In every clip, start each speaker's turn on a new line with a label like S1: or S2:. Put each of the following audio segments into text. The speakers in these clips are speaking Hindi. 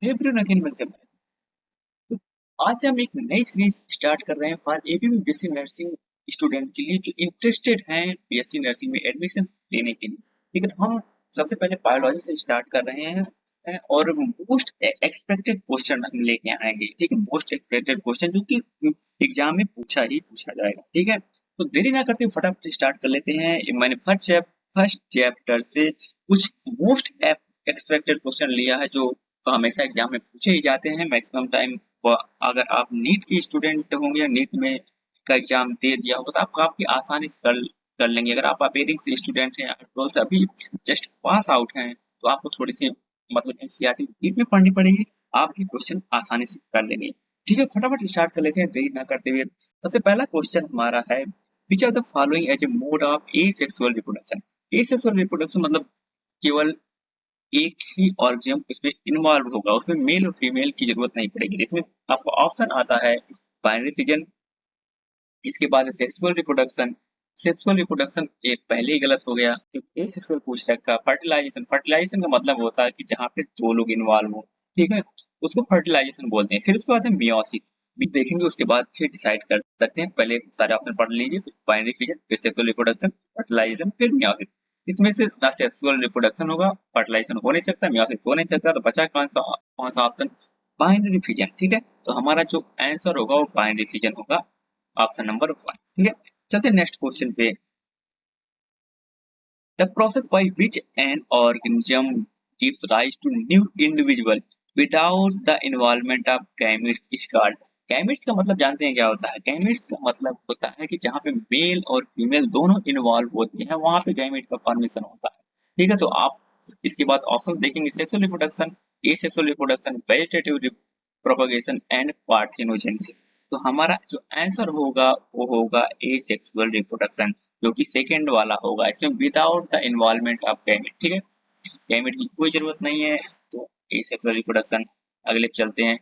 S1: Everyone again welcome. तो आज से हम एक नई सीरीज स्टार्ट कर रहे हैं for ABP BSc nursing student के लिए जो इंटरेस्टेड हैं बीएससी नर्सिंग में एडमिशन लेने के लिए। ठीक है, तो हम सबसे पहले बायोलॉजी से स्टार्ट कर रहे हैं और मोस्ट एक्सपेक्टेड क्वेश्चन हम लेके आएंगे। ठीक है, मोस्ट एक्सपेक्टेड क्वेश्चन जो कि एग्जाम में पूछा ही पूछा जाएगा। ठीक है, तो देरी ना करते फटाफट स्टार्ट कर लेते हैं। मैंने फर्स्ट चैप्टर से कुछ मोस्ट एक्सपेक्टेड क्वेश्चन लिया है जो तो हमेशा एग्जाम में पूछे ही जाते हैं मैक्सिमम टाइम। अगर आप नीट के स्टूडेंट होंगे या नीट में का एग्जाम दे दिया होगा तो आप काफी आसानी से कर कर लेंगे। अगर आप अपेयरिंग से स्टूडेंट हैं, ट्वेल्थ अभी जस्ट पास आउट हैं, तो आपको थोड़ी सी मतलब एनसीईआरटी डीप में पढ़नी पड़ेगी। आप ये क्वेश्चन आसानी से कर लेंगे। ठीक है, फटाफट स्टार्ट कर लेते हैं देरी ना करते हुए। सबसे पहला क्वेश्चन हमारा है, which are the following as a mode of asexual reproduction. Asexual reproduction मतलब केवल एक ही ऑर्गेजम इसमें इन्वॉल्व होगा, उसमें मेल और फीमेल की जरूरत नहीं पड़ेगी। इसमें आपको ऑप्शन आता है बाइनरी फिजन, इसके बाद सेक्सुअल रिप्रोडक्शन। सेक्सुअल रिप्रोडक्शन एक पहले ही गलत हो गया क्योंकि एसेक्सुअल पूछ रखा। फर्टिलाइजेशन, फर्टिलाइजेशन का मतलब होता है कि जहाँ पे दो लोग इन्वॉल्व हो। ठीक है, उसको फर्टिलाइजेशन बोलते हैं। फिर उसके बाद है मियोसिस, भी देखेंगे उसके बाद फिर डिसाइड कर सकते हैं। पहले सारे ऑप्शन पढ़ लीजिए, बाइनरी फिजन, फिर सेक्सुअल रिप्रोडक्शन, फर्टिलाइजेशन, फिर मियोसिस। इसमें से ना सेक्सुअल रिप्रोडक्शन होगा, फर्टिलाइजेशन हो नहीं सकता, मियोसिस हो नहीं सकता, तो बचा कौन सा ऑप्शन? Binary fission. ठीक है, तो हमारा जो आंसर होगा वो बाइनरी फिजन होगा, ऑप्शन नंबर 1। ठीक है, चलते नेक्स्ट क्वेश्चन पे। The process by which an organism gives rise to new individual without the involvement of gametes is called. Gametes का मतलब जानते हैं क्या होता है? गैमेट्स का मतलब होता है कि जहाँ पे मेल और फीमेल दोनों इन्वॉल्व होते हैं वहां पे गैमेट का फॉर्मेशन होता है। ठीक है, तो आप इसके बाद ऑप्शन देखेंगे, sexual reproduction, asexual reproduction, vegetative propagation and parthenogenesis. तो हमारा जो आंसर होगा वो होगा एसेक्सुअल रिप्रोडक्शन, जो कि सेकेंड वाला होगा। इसमें without the involvement of gamete. ठीक है, गैमेट की कोई जरूरत नहीं है, तो एसेक्सुअल रिप्रोडक्शन। अगले पे चलते हैं,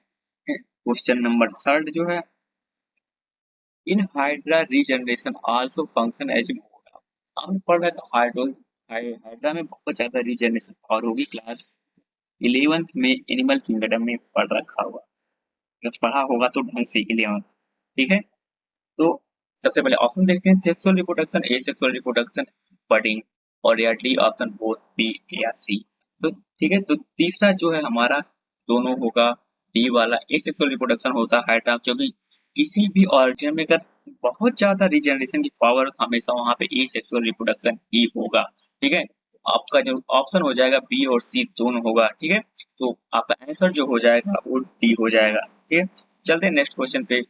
S1: क्वेश्चन नंबर थर्ड जो है, in hydra regeneration also function as mode of. हमने पढ़ा था हाइड्रा में बहुत ज्यादा रीजनरेशन और होगी। क्लास 11th में एनिमल किंगडम में पढ़ रखा हुआ, अगर पढ़ा होगा तो ढंग से 11th। ठीक है, तो सबसे पहले ऑप्शन देखते हैं, sexual reproduction, asexual reproduction, budding, और या डी ऑप्शन बोथ बी या सी। तो ठीक है, तो तीसरा जो है हमारा दोनों होगा, डी वाला एसेक्सुअल रिप्रोडक्शन होता है हाइड्रा, क्योंकि किसी भी ऑर्गेनिज्म में अगर बहुत ज्यादा रिजनरेशन की पावर तो हमेशा वहां पे एसेक्सुअल रिप्रोडक्शन ही होगा। ठीक है, आपका जो ऑप्शन हो जाएगा बी और सी दोनों होगा। ठीक है, तो आपका आंसर जो हो जाएगा वो डी हो जाएगा। ठीक है, चलते हैं नेक्स्ट क्वेश्चन पे।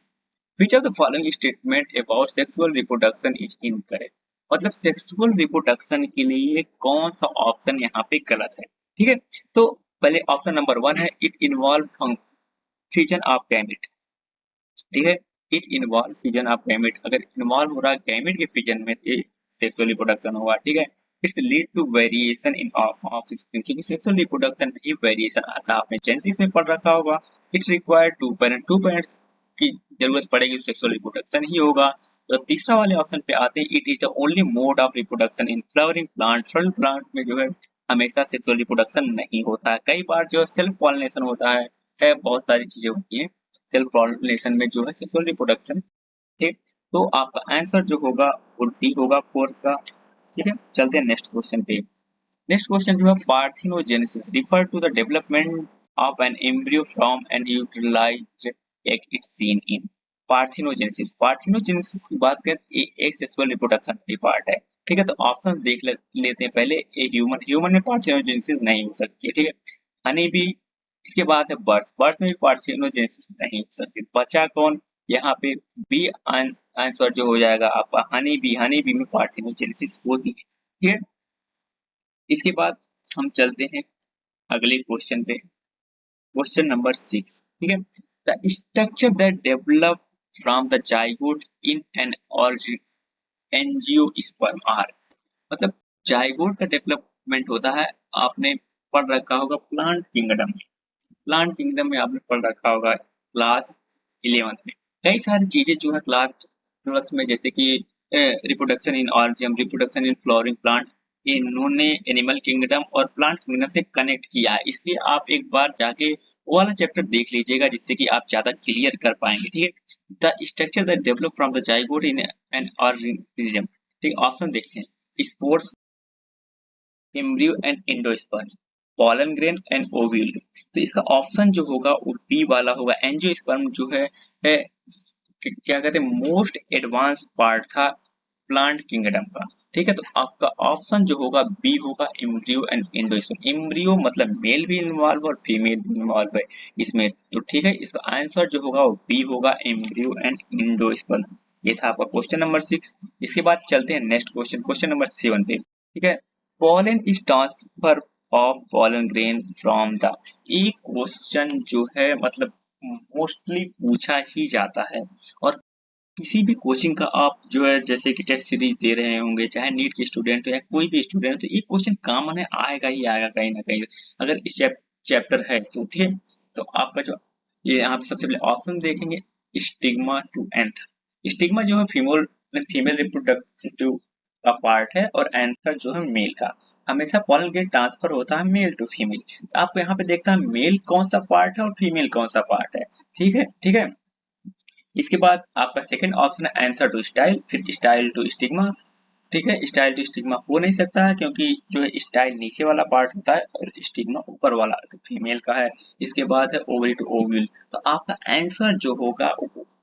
S1: Which of the following statement about sexual reproduction is incorrect? मतलब सेक्सुअल रिप्रोडक्शन के लिए कौन सा ऑप्शन यहाँ पे गलत है? ठीक है, तो पहले ऑप्शन नंबर 1 है, it involve fusion of gamete. ठीक है, it involve fusion of gamete, अगर इन्वॉल्व हो रहा है गैमेट के फ्यूजन में तो सेक्सुअल रिप्रोडक्शन होगा। ठीक है, it's lead to variation in offspring, क्योंकि सेक्सुअल रिप्रोडक्शन में वेरिएशन आता है, आपने जेनेटिक्स में पढ़ रखा होगा। इट्स रिक्वायर्ड टू पेरेंट्स की जरूरत पड़ेगी, सेक्सुअल रिप्रोडक्शन ही होगा। तो तीसरा वाले ऑप्शन पे आते हैं, it is the only mode of reproduction in flowering plant. Flowering plant में जो है हमेशा सेक्सुअल रिप्रोडक्शन नहीं होता है, कई बार जो सेल्फ पॉलिनेशन होता है, बहुत सारी चीजें होती हैं सेल्फ पॉलिनेशन में जो है सेक्सुअल रिप्रोडक्शन। ठीक, तो आपका आंसर जो होगा वो डी होगा, फोर्थ का। ठीक है, चलते हैं नेक्स्ट क्वेश्चन पे। नेक्स्ट क्वेश्चन जो है, parthenogenesis refer to the development of an embryo from an utilised egg it's seen in. Parthenogenesis की बात करें तो ये सेक्सुअल रिप्रोडक्शन की पार्ट है। ठीक है, तो ऑप्शन लेते हैं पहले। ए ह्यूमन में पार्थिनोजेनेसिस नहीं हो सकती है। ठीक है, हनी बी, इसके बाद है बर्ड्स, बर्ड्स में भी पार्थिनोजेनेसिस नहीं हो सकती। बचा कौन यहाँ पे? बी आंसर जो हो जाएगा आपका हनी बी। हनी बी में पार्थिनोजेनेसिस होती है। ठीक है, इसके बाद हम चलते हैं अगले क्वेश्चन पे, क्वेश्चन नंबर 6। ठीक है, the structure that develop from the zygote in an angiosperm are. मतलब जाइगोट का डेवलपमेंट होता है, आपने पढ़ रखा होगा प्लांट किंगडम में। प्लांट किंगडम में आपने पढ़ रखा होगा क्लास 11th में। कई सारी चीजें जो है क्लास 12th में, जैसे कि reproduction in organism, reproduction in flowering plant, इन्होंने एनिमल किंगडम और प्लांट किंगडम से कनेक्ट किया है। इसलिए आप एक बार जाके वो वाला चैप्टर देख लीजिएगा जिससे कि आप ज्यादा क्लियर कर पाएंगे। ठीक है, the structure that develop from the zygote in an organism. ठीक, ऑप्शन देखते हैं, spores, embryo and endosperm, pollen grain and ovule. तो इसका ऑप्शन जो होगा वो बी वाला होगा। एंजियोस्पर्म जो है क्या कहते हैं, मोस्ट एडवांस पार्ट था प्लांट किंगडम का। ठीक है, तो आपका ऑप्शन जो होगा बी होगा, एम्ब्रियो एंड एंडोस्पर्म। एम्ब्रियो मतलब मेल भी इन्वॉल्व और फीमेल भी इन्वॉल्व है इसमें। तो ठीक है, इसका आंसर जो होगा वो बी होगा, एम्ब्रियो एंड एंडोस्पर्म। ये था आपका क्वेश्चन नंबर 6। इसके बाद चलते हैं नेक्स्ट क्वेश्चन, क्वेश्चन नंबर 7 पे। ठीक है, pollen is transfer of pollen grain from the, ये क्वेश्चन जो है मतलब मोस्टली पूछा ही जाता है। और किसी भी कोचिंग का आप जो है जैसे कि टेस्ट सीरीज दे रहे होंगे, चाहे नीट के स्टूडेंट हो या कोई भी स्टूडेंट हो, तो ये क्वेश्चन कॉमन है, आएगा ही आएगा कहीं ना कहीं अगर इस चैप्टर है तो। ठीक है, तो आपका जो ये यहाँ पे सबसे पहले ऑप्शन देखेंगे, स्टिग्मा टू एंथ। स्टिग्मा जो है फीमेल फीमेल रिप्रोडक्टिव का पार्ट है, और एंथर जो है मेल का। हमेशा पॉलन ग्रेन ट्रांसफर होता है मेल टू फीमेल। तो आपको यहाँ पे देखता है मेल कौन सा पार्ट है और फीमेल कौन सा पार्ट है। ठीक है, ठीक है। इसके बाद आपका सेकंड ऑप्शन है एंथर टू स्टाइल, फिर स्टाइल टू स्टिग्मा। ठीक है, स्टाइल टू स्टिग्मा हो नहीं सकता है क्योंकि जो है स्टाइल नीचे वाला पार्ट होता है और स्टिग्मा ऊपर वाला तो फीमेल का है। इसके बाद है ओवरी टू ओव्यूल। तो आपका आंसर जो होगा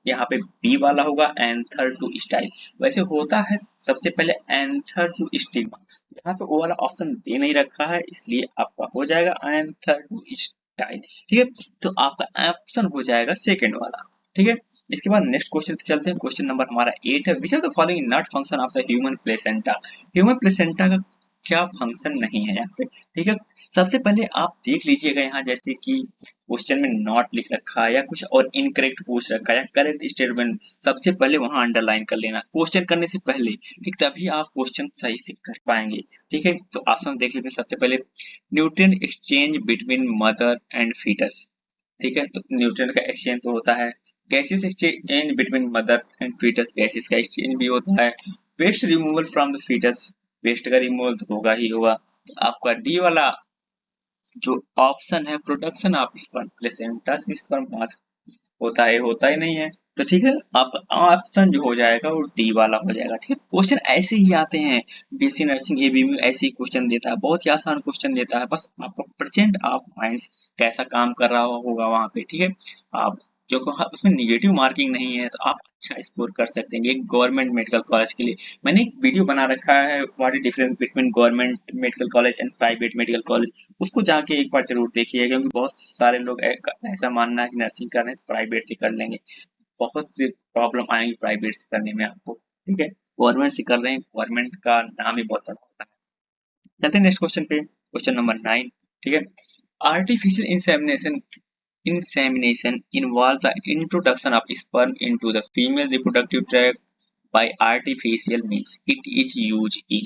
S1: यहाँ पे बी वाला होगा, एंथर टू स्टाइल। वैसे होता है सबसे पहले एंथर टू स्टिग्मा, यहाँ पे वो वाला ऑप्शन दे नहीं रखा है, इसलिए आपका हो जाएगा एंथर टू स्टाइल। ठीक है, तो आपका ऑप्शन हो जाएगा सेकेंड वाला। ठीक है, इसके बाद नेक्स्ट क्वेश्चन पे चलते हैं, क्वेश्चन नंबर हमारा 8 है, which are the following not function of the human placenta. Human placenta का क्या फंक्शन नहीं है यहाँ पे। ठीक है, सबसे पहले आप देख लीजिएगा यहाँ जैसे कि क्वेश्चन में नॉट लिख रखा है या कुछ और इनकरेक्ट पूछ रखा है या करेक्ट स्टेटमेंट, सबसे पहले वहां अंडरलाइन कर लेना क्वेश्चन करने से पहले। ठीक, तभी आप क्वेश्चन सही से कर पाएंगे। ठीक है, तो ऑप्शन देख लेते हैं सबसे पहले, nutrient exchange between mother and foetus. ठीक है, तो न्यूट्रिएंट का एक्सचेंज तो होता है, gases exchange between mother and foetus, gases का एक्सचेंज भी होता है, waste removal from the foetus, waste का रिमूवल तो होगा ही होगा। तो आपका डी वाला जो ऑप्शन है, प्रोडक्शन ऑफ स्पर्म प्लेसेंटा से स्पर्म पास होता ही नहीं है। तो ठीक है, आप ऑप्शन जो हो जाएगा वो डी वाला हो जाएगा। ठीक है, क्वेश्चन ऐसे ही आते हैं, बीएससी नर्सिंग एबी में ऐसे ही क्वेश्चन देता है, बहुत ही आसान क्वेश्चन देता है, बस आपका प्रेजेंट ऑफ माइंड कैसा काम कर रहा होगा वहां पे। ठीक है, आप जो उसमें निगेटिव मार्किंग नहीं है तो आप अच्छा स्कोर कर सकते हैं। एक गवर्नमेंट मेडिकल कॉलेज के लिए मैंने एक वीडियो बना रखा है, what is difference between government medical college and private medical college, उसको जाके एक बार जरूर देखिए, क्योंकि बहुत सारे लोग ऐसा मानना है कि नर्सिंग कर रहे हैं तो प्राइवेट से कर लेंगे, बहुत सी प्रॉब्लम आएंगी प्राइवेट से करने में आपको। ठीक है, गवर्नमेंट से कर रहे हैं, गवर्नमेंट का नाम ही बहुत बड़ा होता है। चलते हैं नेक्स्ट क्वेश्चन पे, क्वेश्चन नंबर 9। ठीक है, artificial insemination involve the introduction of sperm into the female reproductive tract by artificial means. It is used in,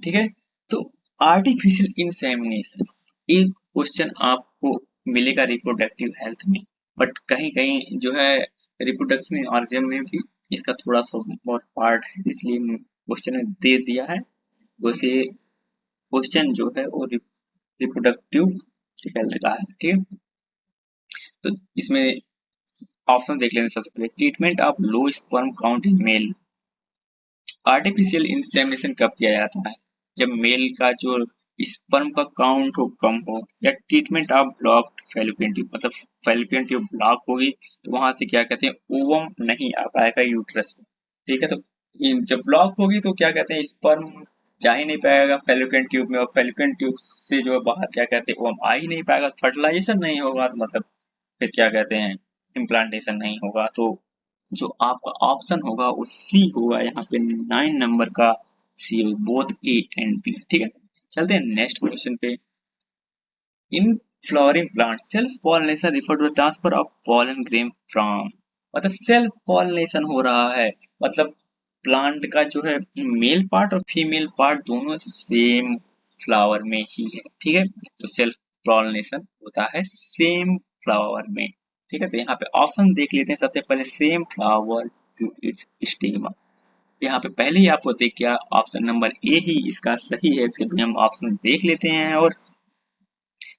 S1: ठीक है, तो आर्टिफिशियल इंसेमिनेशन, एक क्वेश्चन आपको मिलेगा रिप्रोडक्टिव हेल्थ में, बट कहीं कहीं जो है रिप्रोडक्शन ऑर्गन में भी इसका थोड़ा सा बहुत पार्ट है, इसलिए क्वेश्चन में दे दिया है। वैसे क्वेश्चन जो है वो रिप्रोडक्टिव हेल्थ का है। ठीक है, तो इसमें ऑप्शन देख लेना सबसे पहले, treatment of low sperm count in male. Artificial insemination कब किया जाता है, जब मेल का जो स्पर्म का काउंट हो कम हो, या treatment of blocked fallopian tube, मतलब फैलोपियन ट्यूब ब्लॉक होगी तो वहां से क्या कहते हैं ओवम नहीं आ पाएगा यूट्रस में। ठीक है, तो जब ब्लॉक होगी तो क्या कहते हैं स्पर्म जा ही नहीं पाएगा फैलोपियन ट्यूब में, और फैलोपियन ट्यूब से जो है बाहर क्या कहते हैं ओवम आ ही नहीं पाएगा, फर्टिलाइजेशन नहीं होगा, तो मतलब फिर क्या कहते हैं इम्प्लांटेशन नहीं होगा। तो जो आपका ऑप्शन होगा उसी होगा यहाँ पे 9 नंबर का, C both A and B. ठीक है, चलते हैं नेक्स्ट क्वेश्चन पे। In flowering plant self pollination refer to transfer of pollen grain from, मतलब सेल्फ पॉलिनेशन हो रहा है, मतलब प्लांट का जो है मेल पार्ट और फीमेल पार्ट दोनों सेम फ्लावर में ही है। ठीक है, तो सेल्फ पॉलिनेशन होता है सेम फ्लावर में। ठीक है, तो यहाँ पे ऑप्शन देख लेते हैं सबसे पहले, same flower to its stigma. यहाँ पे पहले ही आपको देख गया ऑप्शन नंबर ए ही इसका सही है, फिर भी हम ऑप्शन देख लेते हैं और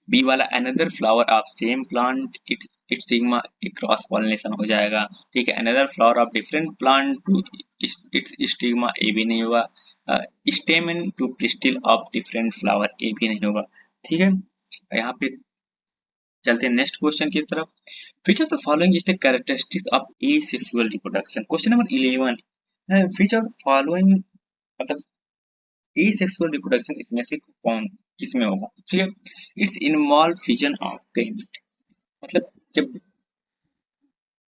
S1: बी वाला another flower of same plant it stigma cross pollination हो जाएगा। ठीक है, another flower of different plant to its stigma A भी नहीं होगा। Stamen to pistil of different flower A भी नहीं होगा। ठीक है, यहाँ पे चलते हैं नेक्स्ट क्वेश्चन की तरफ। विच of the following is the characteristics of asexual reproduction. Question number 11 है विच ऑफ द फॉलोइंग मतलब एसेक्सुअल रिप्रोडक्शन इसमें से कौन किसमें होगा। ठीक है, it's involve fission of gamete, मतलब जब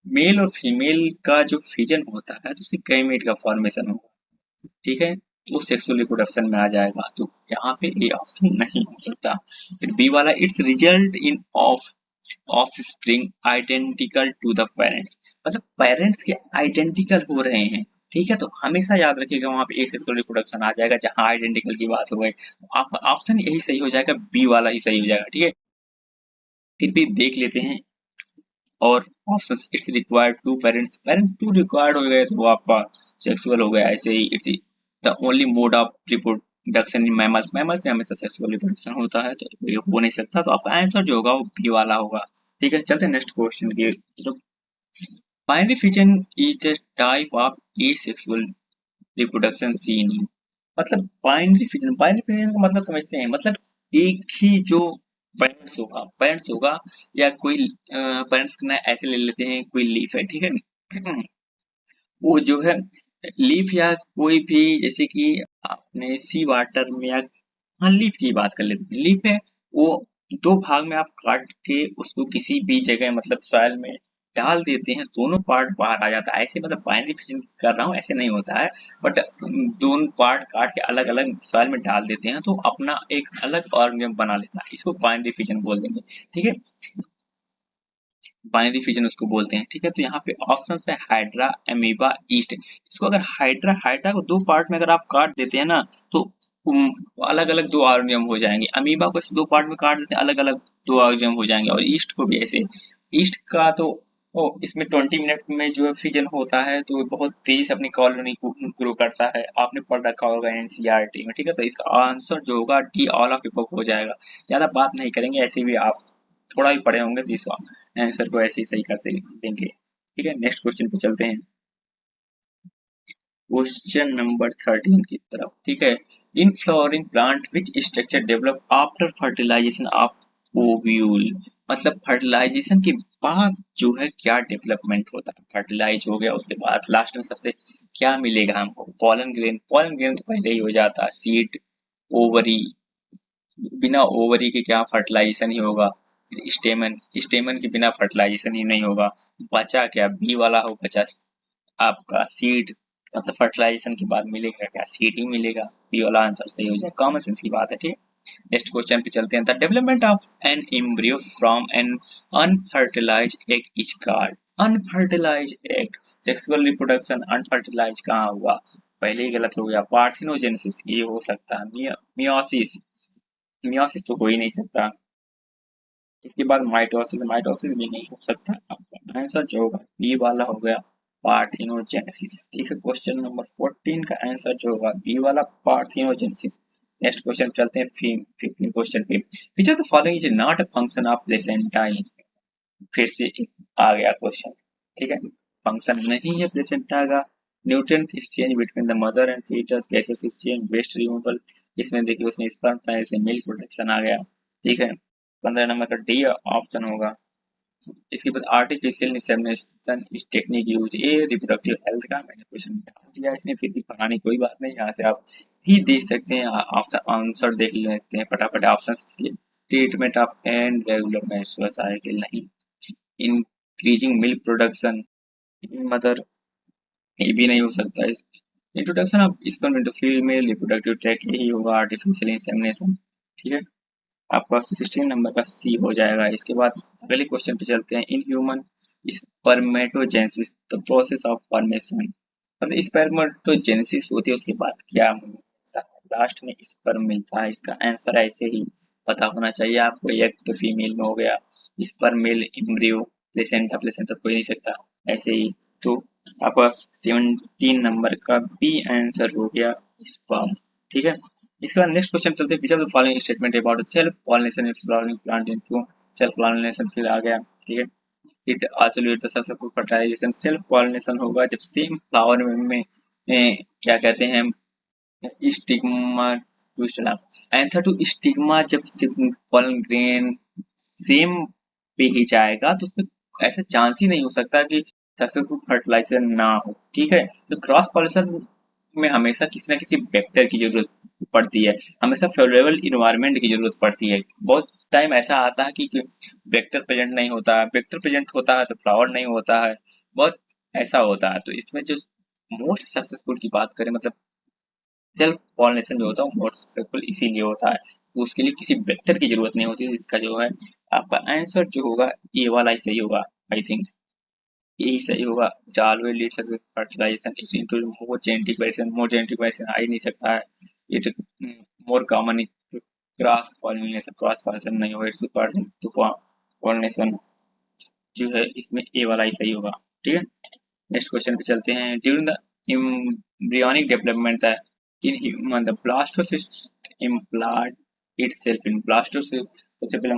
S1: मेल और फीमेल का जो फिजन होता है तो उससे गैमेट का फॉर्मेशन होगा। ठीक है, तो सेक्सुअल रिप्रोडक्शन में आ जाएगा, तो यहाँ पे ए ऑप्शन नहीं हो सकता। फिर बी वाला it's result in offspring identical to the parents, मतलब पेरेंट्स के आइडेंटिकल हो रहे हैं। ठीक है, तो हमेशा याद रखिएगा वहां पे एसेक्सुअल रिप्रोडक्शन आ जाएगा जहां आइडेंटिकल की बात हो गई, तो आपका ऑप्शन यही सही हो जाएगा, बी वाला ही सही हो जाएगा। ठीक है, फिर भी देख लेते हैं और option it's required two parents, parent two required हो गए तो वो आपका सेक्सुअल हो गया। ऐसे ही it's the only mode of reproduction in mammals, mammals में हमेशा सेक्सुअल रिप्रोडक्शन होता है तो ये हो नहीं सकता, तो आपका आंसर जो होगा वो बी वाला होगा। ठीक है, चलते हैं नेक्स्ट क्वेश्चन की तरफ। Binary fission is a type of asexual reproduction seen in, मतलब बाइनरी फिजन का मतलब समझते हैं, मतलब एक ही जो पेरेंट्स होगा या कोई पेरेंट्स ना ऐसे ले लेते हैं, कोई लीफ है। ठीक है, वो जो है लीफ या कोई भी जैसे कि आपने सी वाटर में या हाँ लीफ की बात कर लेते हैं, लीफ है वो दो भाग में आप काट के उसको किसी भी जगह मतलब सॉइल में डाल देते हैं, दोनों पार्ट बाहर आ जाता है। ऐसे मतलब बाइनरी फिशिंग कर रहा हूँ ऐसे नहीं होता है, बट दोनों पार्ट काट के अलग अलग सॉइल में डाल देते हैं तो अपना एक अलग ऑर्गेनिज्म बना लेता है, इसको बाइनरी फिजन बोल देंगे। ठीक है, बाइनरी फिजन उसको बोलते हैं। ठीक है, तो यहाँ पे ऑप्शन है हाइड्रा, अमीबा, ईस्ट। इसको अगर हाइड्रा हाइड्रा को दो पार्ट में अगर आप काट देते हैं ना तो अलग अलग दो ऑर्गेनिज्म हो जाएंगे। अमीबा को ऐसे दो पार्ट में काट देते हैं, अलग अलग दो ऑर्गेनिज्म हो जाएंगे, और ईस्ट को भी ऐसे। ईस्ट का तो इसमें 20 मिनट में जो है फिजन होता है तो बहुत तेजी से अपनी कॉलोनी को ग्रो करता है, आपने पढ़ रखा होगा एनसीईआरटी में। ठीक है, तो इसका आंसर जो होगा डी ऑल ऑफ इपक हो जाएगा। ज्यादा बात नहीं करेंगे, ऐसे भी आप थोड़ा भी पढ़े होंगे तो इस आंसर को ऐसे ही सही करते देंगे। ठीक है, नेक्स्ट क्वेश्चन पे चलते हैं, क्वेश्चन नंबर 13 की तरफ। ठीक है, in flowering plant which structure develop after fertilisation of ovule, मतलब फर्टिलाइजेशन के बाद जो है क्या डेवलपमेंट होता है। फर्टिलाइज हो गया उसके बाद लास्ट में सबसे क्या मिलेगा हमको, पॉलन ग्रेन। पॉलन ग्रेन तो पहले ही हो जाता है, सीड, ओवरी, बिना ओवरी के क्या फर्टिलाइजेशन ही होगा। स्टेमन, स्टेमन के बिना फर्टिलाइजेशन ही नहीं होगा। बचा क्या, बी वाला हो बचा आपका सीड, मतलब फर्टिलाइजेशन के बाद मिलेगा क्या, सीड ही मिलेगा। बी वाला आंसर सही हो जाए, कॉमन सेंस की बात है। ठीक है, नेक्स्ट क्वेश्चन पे चलते हैं। The development of an embryo from an unfertilised egg is called, unfertilised egg, sexual reproduction unfertilise कहाँ हुआ, पहले ही गलत हो गया। पार्थिनोजेनेसिस ये हो सकता है, मियोसिस, मियोसिस तो हो ही नहीं सकता। इसके बाद माइटोसिस, माइटोसिस भी नहीं हो सकता। आपका आंसर जो होगा बी वाला हो गया, पार्थिनोजेनेसिस। ठीक है, क्वेश्चन नंबर 14 का आंसर जो होगा बी वाला, पार्थिनोजेनेसिस। नेक्स्ट क्वेश्चन चलते हैं 15 क्वेश्चन पे। विच of the following is not a function of placenta, फिर से आ गया क्वेश्चन। ठीक है, फंक्शन नहीं है प्लेसेंटा का। Nutrient exchange between the mother and foetus, gases exchange, waste removal, इसमें देखिए उसमें स्पर्म था, इसमें मिल्क प्रोडक्शन आ गया। ठीक है, 15 नंबर का डी ऑप्शन होगा। इसके बाद आर्टिफिशियल इंसेमिनेशन इस टेक्निक यूज, ये रिप्रोडक्टिव हेल्थ का मैंने क्वेश्चन बता दिया इसमें, फिर भी पढ़ाने कोई बात नहीं, यहाँ से आप भी देख सकते हैं। ऑप्शन आंसर देख लेते हैं फटाफट ऑप्शन के। Treatment of and regular menstrual cycle नहीं, इंक्रीजिंग मिल्क प्रोडक्शन मदर, ये भी नहीं हो सकता। इस introduction of sperm into female reproductive tract यही होगा, आर्टिफिशियल इंसेमिनेशन। ठीक है, आपका 16 नंबर का सी हो जाएगा। इसके बाद अगले क्वेश्चन पे चलते हैं। In human spermatogenesis the process of formation, मतलब स्पर्मेटोजेनेसिस होती है उसके बाद क्या लास्ट में स्पर्म मिलता है, इसका आंसर ऐसे ही पता होना चाहिए आपको। एक तो फीमेल में हो गया sperm, male embryo, placenta, placenta कोई नहीं सकता ऐसे ही। तो आपका 17 नंबर का बी आंसर हो गया स्पर्म। ठीक है, इसके बाद नेक्स्ट क्वेश्चन चलते हैं, which of the following statement about self pollination if flowering plant into self pollination, फिर आ गया, ठीक है। It also lead to successful fertilisation, self pollination होगा जब सेम फ्लावर में क्या कहते हैं स्टिग्मा ट्विस्ट ना, एंथर टू स्टिग्मा जब पॉलन ग्रेन सेम पे ही जाएगा तो उसमें ऐसा चांस ही नहीं हो सकता कि सक्सेसफुल फर्टिलाइजेशन ना हो, ठीक है। तो क्रॉस पॉलिनेशन में हमेशा किसी ना किसी वेक्टर की जरूरत पड़ती है, हमेशा फेवरेबल इन्वायरमेंट की जरूरत पड़ती है। बहुत टाइम ऐसा आता है कि वेक्टर प्रेजेंट नहीं होता है, वेक्टर प्रेजेंट होता है तो फ्लावर नहीं होता है, बहुत ऐसा होता है। तो इसमें जो मोस्ट सक्सेसफुल की बात करें, मतलब सेल्फ पॉलिनेशन जो होता है वो मोस्ट सक्सेसफुल इसीलिए होता है, तो उसके लिए किसी वेक्टर की जरूरत नहीं होती। इसका जो है आपका आंसर जो होगा ये वाला ही सही होगा, आई थिंक यही सही होगा। always leads as fertilization is into more genetic variation, more genetic variation आ ही नहीं सकता है। it more common cross pollination, cross pollination नहीं होगा, तो पॉलिनेशन जो है इसमें ए वाला ही सही होगा, ठीक है। नेक्स्ट क्वेश्चन पे चलते हैं, during the embryonic development in human the blastocyst implant itself in blastocyst सबसे पहले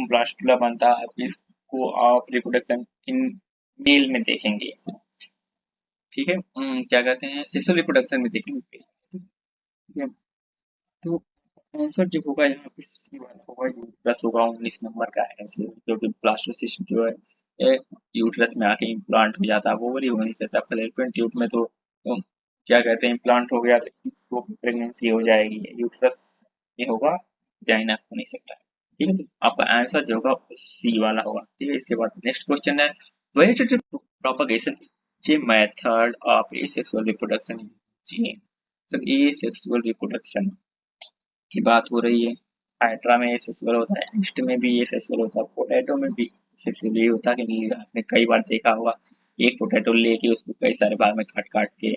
S1: ब्लास्टुला बनता है, इसको आप रिप्रोडक्शन इन मेल में देखेंगे, ठीक है। क्या कहते हैं सेक्सुअल रिप्रोडक्शन में देखेंगे, ठीक है। तो आंसर जो होगा यहाँ पे सी वाला होगा, यूट्रस होगा 19 नंबर का ऐसे, क्योंकि ब्लास्टोसिस्ट जो है यूट्रस में आके इम्प्लांट हो जाता है, वो वरी हो नहीं सकता। फैलोपियन ट्यूब में तो क्या कहते हैं इम्प्लांट हो गया तो वो प्रेगनेंसी हो जाएगी, यूट्रस ये होगा, जाइना हो नहीं सकता, ठीक है। तो आपका आंसर जो होगा सी वाला होगा, ठीक है। इसके बाद नेक्स्ट क्वेश्चन है, वेजिटेटिव प्रोपगेशन जे मेथड ऑफ एसेक्सुअल रिप्रोडक्शन जी, सर ये सेक्सुअल रिप्रोडक्शन की बात हो रही है। हाइड्रा में एसेक्सुअल होता है, ईस्ट में भी एसेक्सुअल होता है, पोटैटो में भी एसेक्सुअल ये होता है कि नहीं, आपने कई बार देखा होगा, एक पोटैटो लेके उसको कई सारे भाग में काट काट के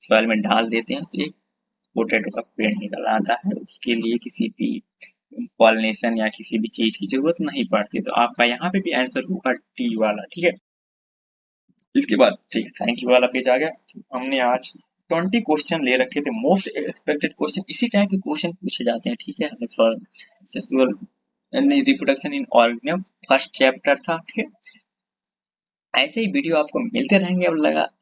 S1: सॉइल में डाल देते हैं तो एक पोटैटो का पेड़ निकल आता है, उसके लिए किसी भी पॉलिनेशन या किसी भी चीज की जरूरत नहीं पड़ती। तो आपका यहाँ पे भी आंसर होगा टी वाला, ठीक है। इसके बाद ठीक है, थैंक यू वाला पेज आ गया। हमने आज 20 क्वेश्चन ले रखे थे, मोस्ट एक्सपेक्टेड क्वेश्चन इसी टाइप के क्वेश्चन पूछे जाते हैं, ठीक है। Sexual reproduction in organism first chapter था, ठीक है। ऐसे ही वीडियो आपको मिलते रहेंगे अब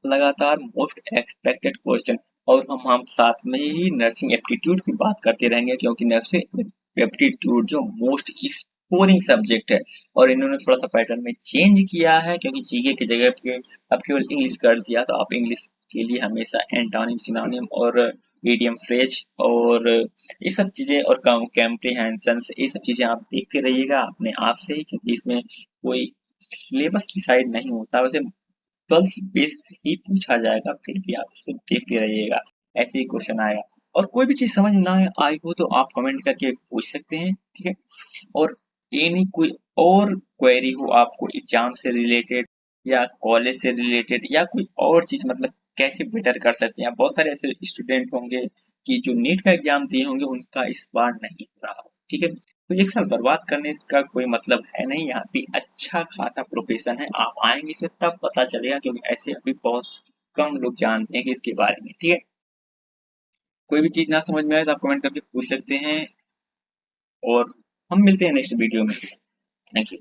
S1: लगातार मोस्ट एक्सपेक्टेड क्वेश्चन, और हम साथ में ही नर्सिंग एप्टीट्यूड की बात करते रहेंगे, क्योंकि नर्सिंग एप्टीट्यूड जो मोस्ट स्कोरिंग सब्जेक्ट है, और इन्होंने थोड़ा सा पैटर्न में चेंज किया है, क्योंकि जीके की जगह पे अब केवल इंग्लिश कर दिया, तो आप इंग्लिश के लिए हमेशा एंटोनिम सिनोनिम और मीडियम फ्रेज और ये सब चीजें और कैम्प्रीहेंशन ये सब चीजें आप देखते रहिएगा अपने आप से ही, क्योंकि इसमें कोई सिलेबस डिसाइड नहीं होता, वैसे 12 बेस्ड ही पूछा जाएगा, फिर भी आप उसको देखते रहिएगा, ऐसे ही क्वेश्चन आएगा। और कोई भी चीज समझ ना आई हो तो आप कमेंट करके पूछ सकते हैं, ठीक है। और ये नहीं कोई और क्वेरी हो आपको एग्जाम से रिलेटेड या कॉलेज से रिलेटेड या कोई और चीज, मतलब कैसे बेटर कर सकते हैं, बहुत सारे ऐसे स्टूडेंट होंगे कि जो नीट का एग्जाम दिए होंगे उनका इस बार नहीं हो रहा हो, ठीक है। तो एक साल बर्बाद करने का कोई मतलब है नहीं, यहाँ पे अच्छा खासा प्रोफेशन है, आप आएंगे इसे तब पता चलेगा, क्योंकि ऐसे अभी बहुत कम लोग जानते हैं कि इसके बारे में, ठीक है। कोई भी चीज ना समझ में आए तो आप कमेंट करके पूछ सकते हैं, और हम मिलते हैं नेक्स्ट वीडियो में। Thank you.